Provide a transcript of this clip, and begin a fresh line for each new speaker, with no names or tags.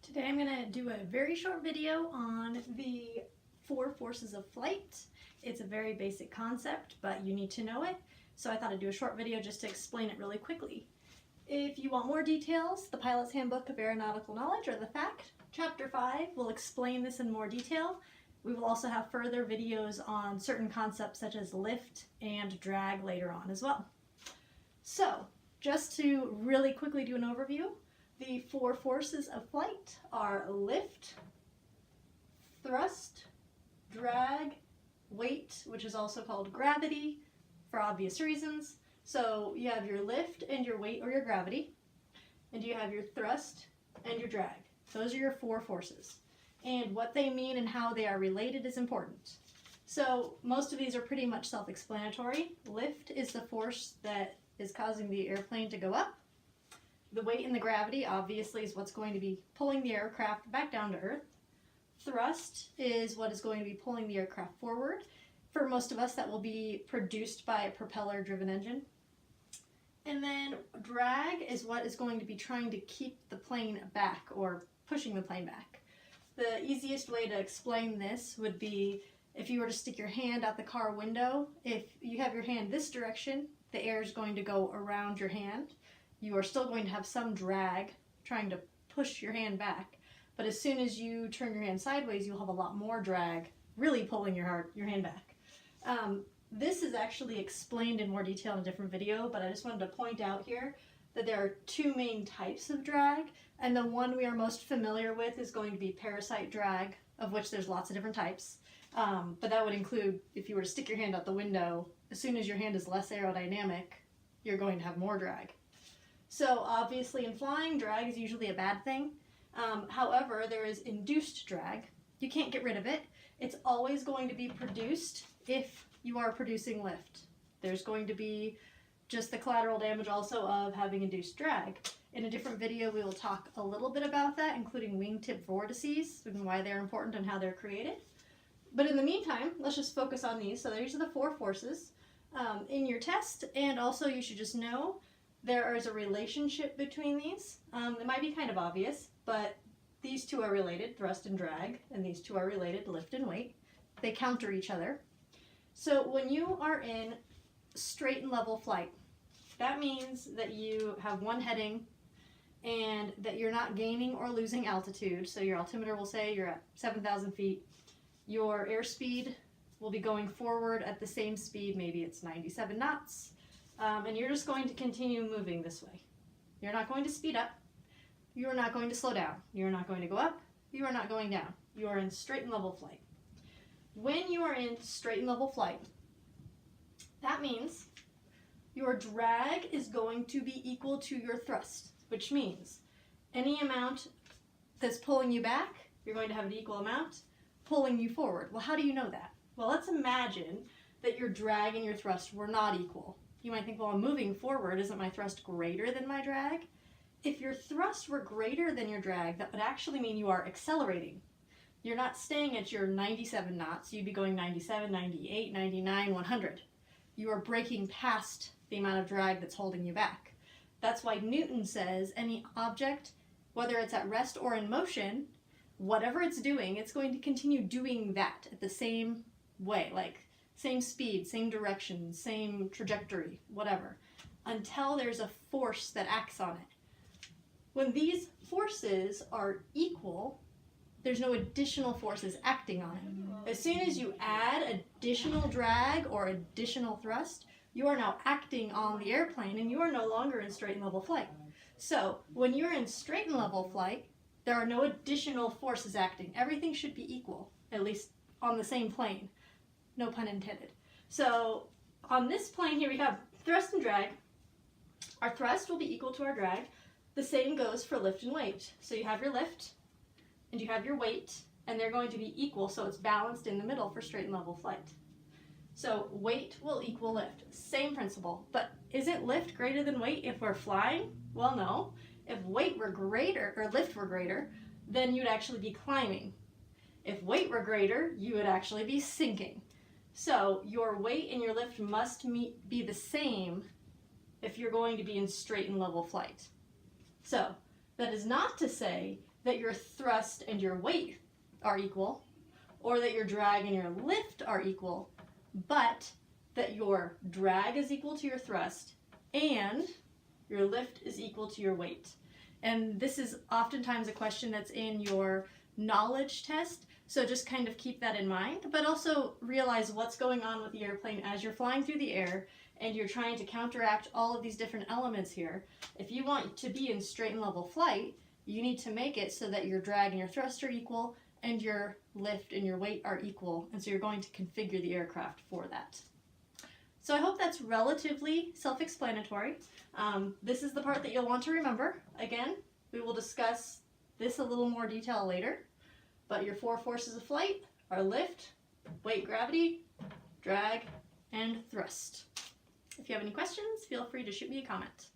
Today I'm going to do a very short video on the 4 forces of flight. It's a very basic concept, but you need to know it, so I thought I'd do a short video just to explain it really quickly. If you want more details, the Pilot's Handbook of Aeronautical Knowledge, or the FACT, Chapter 5, will explain this in more detail. We will also have further videos on certain concepts such as lift and drag later on as well. So, just to really quickly do an overview, the 4 forces of flight are lift, thrust, drag, weight, which is also called gravity for obvious reasons. So you have your lift and your weight or your gravity, and you have your thrust and your drag. Those are your 4 forces. And what they mean and how they are related is important. So most of these are pretty much self-explanatory. Lift is the force that is causing the airplane to go up. The weight and the gravity obviously is what's going to be pulling the aircraft back down to Earth. Thrust is what is going to be pulling the aircraft forward. For most of us, that will be produced by a propeller-driven engine. And then drag is what is going to be trying to keep the plane back or pushing the plane back. The easiest way to explain this would be if you were to stick your hand out the car window. If you have your hand this direction, the air is going to go around your hand. You are still going to have some drag trying to push your hand back, but as soon as you turn your hand sideways, you'll have a lot more drag really pulling your hand back. This is actually explained in more detail in a different video, but I just wanted to point out here that there are 2 main types of drag, and the one we are most familiar with is going to be Parasite Drag, of which there's lots of different types. But that would include if you were to stick your hand out the window, as soon as your hand is less aerodynamic, you're going to have more drag. So obviously in flying, drag is usually a bad thing. However, there is induced drag. You can't get rid of it. It's always going to be produced if you are producing lift. There's going to be just the collateral damage also of having induced drag. In a different video, we will talk a little bit about that, including wingtip vortices and why they're important and how they're created. But in the meantime, let's just focus on these. So these are the 4 forces in your test, and also you should just know there is a relationship between these. It might be kind of obvious, but these 2 are related, thrust and drag, and these 2 are related, lift and weight. They counter each other. So when you are in straight and level flight, that means that you have one heading and that you're not gaining or losing altitude. So your altimeter will say you're at 7,000 feet. Your airspeed will be going forward at the same speed, maybe it's 97 knots. And you're just going to continue moving this way. You're not going to speed up. You're not going to slow down. You're not going to go up. You are not going down. You are in straight and level flight. When you are in straight and level flight, that means your drag is going to be equal to your thrust, which means any amount that's pulling you back, you're going to have an equal amount pulling you forward. Well, how do you know that? Well, let's imagine that your drag and your thrust were not equal. You might think, well, I'm moving forward. Isn't my thrust greater than my drag? If your thrust were greater than your drag, that would actually mean you are accelerating. You're not staying at your 97 knots. You'd be going 97, 98, 99, 100. You are breaking past the amount of drag that's holding you back. That's why Newton says any object, whether it's at rest or in motion, whatever it's doing, it's going to continue doing that at the same way, like same speed, same direction, same trajectory, whatever, until there's a force that acts on it. When these forces are equal, there's no additional forces acting on it. As soon as you add additional drag or additional thrust, you are now acting on the airplane and you are no longer in straight and level flight. So when you're in straight and level flight, there are no additional forces acting. Everything should be equal, at least on the same plane. No pun intended. So on this plane here we have thrust and drag. Our thrust will be equal to our drag. The same goes for lift and weight. So you have your lift and you have your weight, and they're going to be equal, so it's balanced in the middle for straight and level flight. So weight will equal lift. Same principle. But isn't lift greater than weight if we're flying? Well, no. If weight were greater, or lift were greater, then you'd actually be climbing. If weight were greater, you would actually be sinking. So your weight and your lift must be the same if you're going to be in straight and level flight. So that is not to say that your thrust and your weight are equal, or that your drag and your lift are equal, but that your drag is equal to your thrust and your lift is equal to your weight. And this is oftentimes a question that's in your knowledge test, so just kind of keep that in mind, but also realize what's going on with the airplane as you're flying through the air and you're trying to counteract all of these different elements here. If you want to be in straight and level flight, you need to make it so that your drag and your thrust are equal and your lift and your weight are equal, and so you're going to configure the aircraft for that. So I hope that's relatively self-explanatory. This is the part that you'll want to remember. Again, we will discuss this a little more detail later, but your 4 forces of flight are lift, weight, gravity, drag, and thrust. If you have any questions, feel free to shoot me a comment.